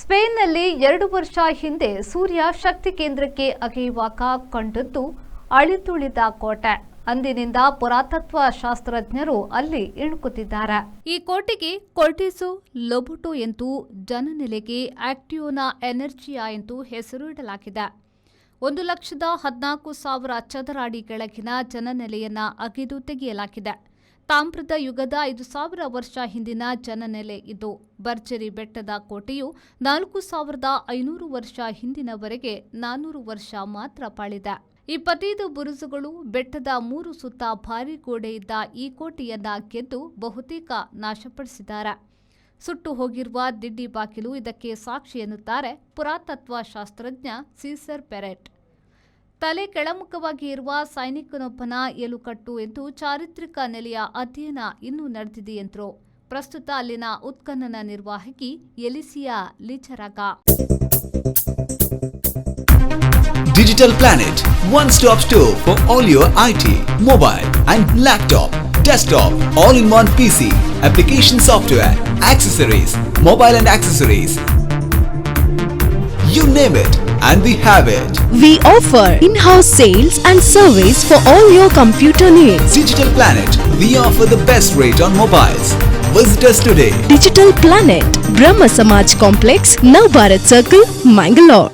ಸ್ಪೇನ್ನಲ್ಲಿ 2 ವರ್ಷ ಹಿಂದೆ ಸೂರ್ಯ ಶಕ್ತಿ ಕೇಂದ್ರಕ್ಕೆ ಅಗೆಯುವಾಗ ಕಂಡದ್ದು ಅಳಿದುಳಿದ ಕೋಟೆ. ಅಂದಿನಿಂದ ಪುರಾತತ್ವ ಶಾಸ್ತ್ರಜ್ಞರು ಅಲ್ಲಿ ಇಣುಕುತ್ತಿದ್ದಾರೆ. ಈ ಕೋಟೆಗೆ ಕೊರ್ಟಿಸೊ ಲೊಬುಟೊ ಎಂದು, ಜನನೆಲೆಗೆ ಆಕ್ಟಿಯೋನಾ ಎನರ್ಜಿಯಾ ಎಂದು ಹೆಸರು ಇಡಲಾಗಿದೆ. 1,14,000 ಚದರ ಅಡಿ ಕೆಳಗಿನ ಜನನೆಲೆಯನ್ನ ಅಗೆದು ತೆಗೆಯಲಾಗಿದೆ. ತಾಮ್ರದ ಯುಗದ 5,000 ವರ್ಷ ಹಿಂದಿನ ಜನನೆಲೆ ಇದು. ಭರ್ಜರಿ ಬೆಟ್ಟದ ಕೋಟೆಯು 4,500 ವರ್ಷ ಹಿಂದಿನವರೆಗೆ 400 ವರ್ಷ ಮಾತ್ರ ಬಾಳಿದೆ. 25 ಬುರುಜುಗಳು, ಬೆಟ್ಟದ 3 ಸುತ್ತ ಭಾರೀ ಗೋಡೆ ಇದ್ದ ಈ ಕೋಟೆಯನ್ನ ಗೆದ್ದು ಬಹುತೇಕ ನಾಶಪಡಿಸಿದ್ದಾರೆ. ಸುಟ್ಟು ಹೋಗಿರುವ ದಿಡ್ಡಿ ಬಾಗಿಲು ಇದಕ್ಕೆ ಸಾಕ್ಷಿ ಎನ್ನುತ್ತಾರೆ ಪುರಾತತ್ವ ಶಾಸ್ತ್ರಜ್ಞ ಸೀಸರ್ ಪೆರೆಟ್. ತಲೆ ಕೆಳಮುಖವಾಗಿ ಇರುವ ಸೈನಿಕನೊಬ್ಬನ ಎಲುಕಟ್ಟು ಎಂದು ಚಾರಿತ್ರಿಕ ನೆಲೆಯ ಅಧ್ಯಯನ ಇನ್ನೂ ನಡೆದಿದೆ ಎಂದರು. ಪ್ರಸ್ತುತ ಅಲ್ಲಿನ ಉತ್ಖನನ ನಿರ್ವಾಹಕಿ ಎಲಿಸಿಯಾ ಲಿಚರಾಗಾ. Digital Planet, one-stop store for all your IT, mobile and laptop, desktop, all-in-one PC, application software, accessories, mobile and accessories. You name it and we have it. We offer in-house sales and service for all your computer needs. Digital Planet, we offer the best rate on mobiles. Visit us today. Digital Planet, Brahma Samaj Complex, Navbharat Circle, Mangalore.